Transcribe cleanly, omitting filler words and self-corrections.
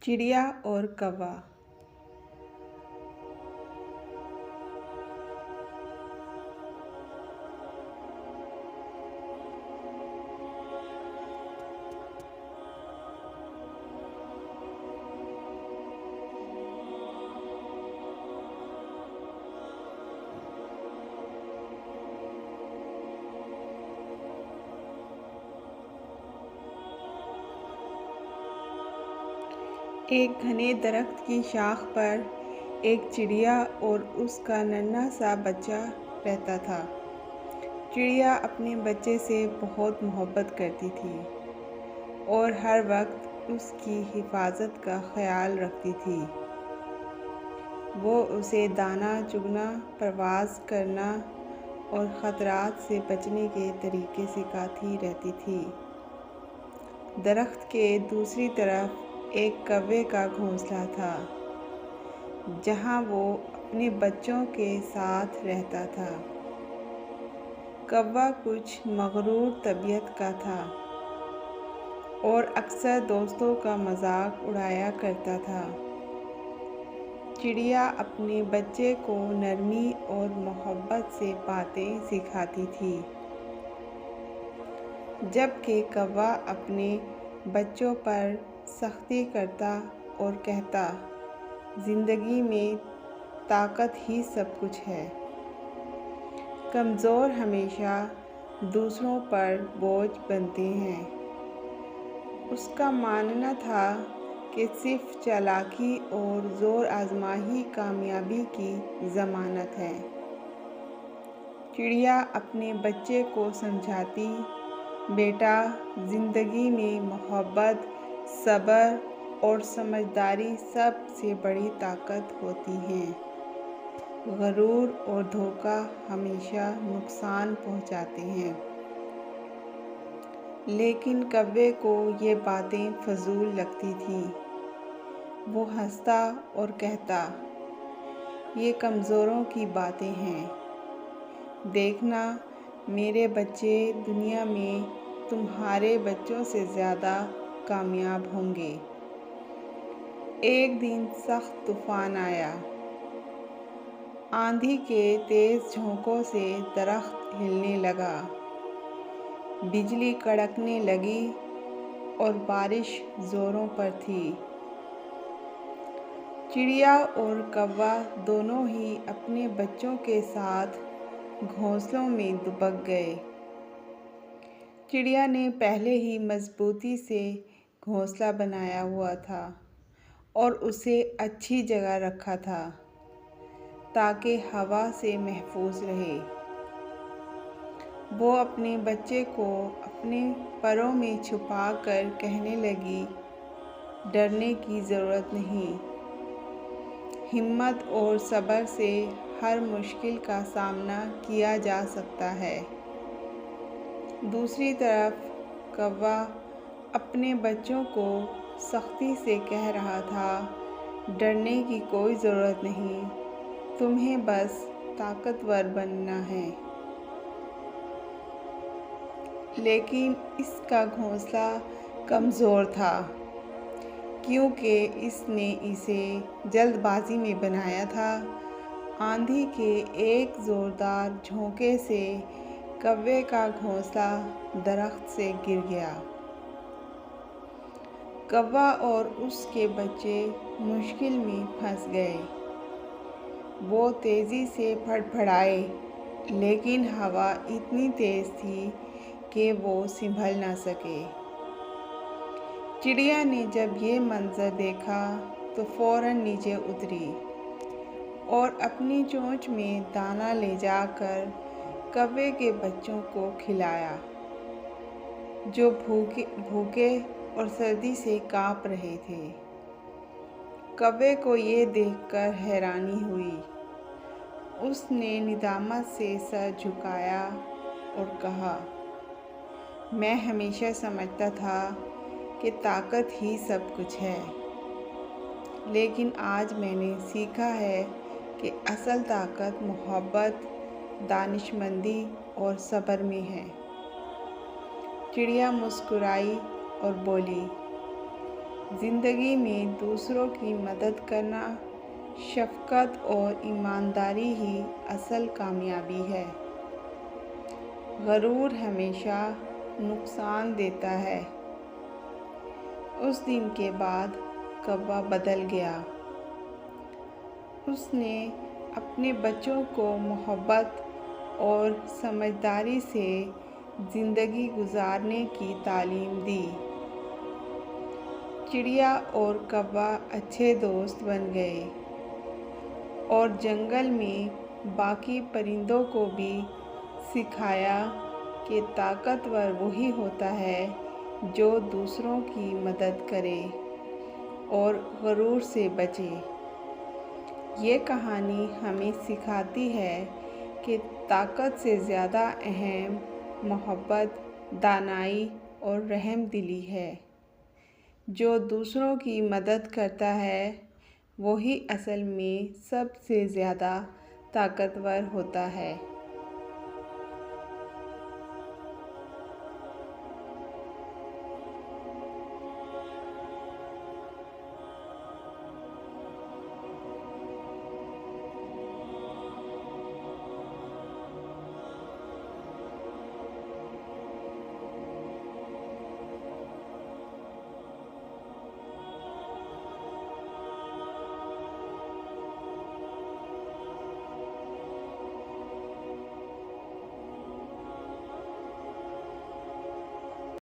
चिड़िया और कौवा। एक घने दरख्त की शाख पर एक चिड़िया और उसका नन्हा सा बच्चा रहता था। चिड़िया अपने बच्चे से बहुत मोहब्बत करती थी और हर वक्त उसकी हिफाजत का ख्याल रखती थी। वो उसे दाना चुगना, परवाज़ करना और ख़तरात से बचने के तरीके सिखाती रहती थी। दरख्त के दूसरी तरफ एक कौवे का घोंसला था, जहाँ वो अपने बच्चों के साथ रहता था। कौवा कुछ मगरूर तबीयत का था और अक्सर दोस्तों का मजाक उड़ाया करता था। चिड़िया अपने बच्चे को नरमी और मोहब्बत से बातें सिखाती थी, जबकि कौवा अपने बच्चों पर सख्ती करता और कहता, ज़िंदगी में ताकत ही सब कुछ है। कमज़ोर हमेशा दूसरों पर बोझ बनते हैं। उसका मानना था कि सिर्फ चालाकी और ज़ोर आजमाही कामयाबी की ज़मानत है। चिड़िया अपने बच्चे को समझाती, बेटा, ज़िंदगी में मोहब्बत, सब्र और समझदारी सबसे बड़ी ताकत होती है। गरूर और धोखा हमेशा नुकसान पहुंचाते हैं। लेकिन कौवे को ये बातें फजूल लगती थीं। वो हंसता और कहता, ये कमज़ोरों की बातें हैं। देखना, मेरे बच्चे दुनिया में तुम्हारे बच्चों से ज़्यादा कामयाब होंगे। एक दिन सख्त तूफान आया। आंधी के तेज़ झोंकों से दरख्त हिलने लगा, बिजली कड़कने लगी और बारिश ज़ोरों पर थी। चिड़िया और कौवा दोनों ही अपने बच्चों के साथ घोंसलों में दुबक गए। चिड़िया ने पहले ही मजबूती से घोंसला बनाया हुआ था और उसे अच्छी जगह रखा था ताकि हवा से महफूज रहे। वो अपने बच्चे को अपने परों में छुपाकर कहने लगी, डरने की ज़रूरत नहीं। हिम्मत और सब्र से हर मुश्किल का सामना किया जा सकता है। दूसरी तरफ कौवा अपने बच्चों को सख्ती से कह रहा था, डरने की कोई ज़रूरत नहीं, तुम्हें बस ताकतवर बनना है। लेकिन इसका घोंसला कमज़ोर था, क्योंकि इसने इसे जल्दबाजी में बनाया था। आंधी के एक ज़ोरदार झोंके से कौवे का घोंसला दरख्त से गिर गया। कौवा और उसके बच्चे मुश्किल में फंस गए। वो तेज़ी से फड़फड़ाए, लेकिन हवा इतनी तेज़ थी कि वो संभल ना सके। चिड़िया ने जब ये मंजर देखा तो फ़ौरन नीचे उतरी और अपनी चोंच में दाना ले जाकर कौवे के बच्चों को खिलाया, जो भूखे और सर्दी से कांप रहे थे। कौवे को ये देखकर हैरानी हुई। उसने निदामत से सर झुकाया और कहा, मैं हमेशा समझता था कि ताकत ही सब कुछ है, लेकिन आज मैंने सीखा है कि असल ताकत मोहब्बत, दानिशमंदी और सब्र में है। चिड़िया मुस्कुराई और बोली, زندگی میں دوسروں کی مدد کرنا، شفقت اور ایمانداری ہی اصل کامیابی ہے۔ غرور ہمیشہ نقصان دیتا ہے۔ اس دن کے بعد کوا بدل گیا۔ اس نے اپنے بچوں کو محبت اور سمجھداری سے زندگی گزارنے کی تعلیم دی۔ چڑیا اور کوا اچھے دوست بن گئے اور جنگل میں باقی پرندوں کو بھی سکھایا کہ طاقتور وہی ہوتا ہے جو دوسروں کی مدد کرے اور غرور سے بچے۔ یہ کہانی ہمیں سکھاتی ہے کہ طاقت سے زیادہ اہم محبت، دانائی اور رحم دلی ہے۔ جو دوسروں کی مدد کرتا ہے وہی اصل میں سب سے زیادہ طاقتور ہوتا ہے۔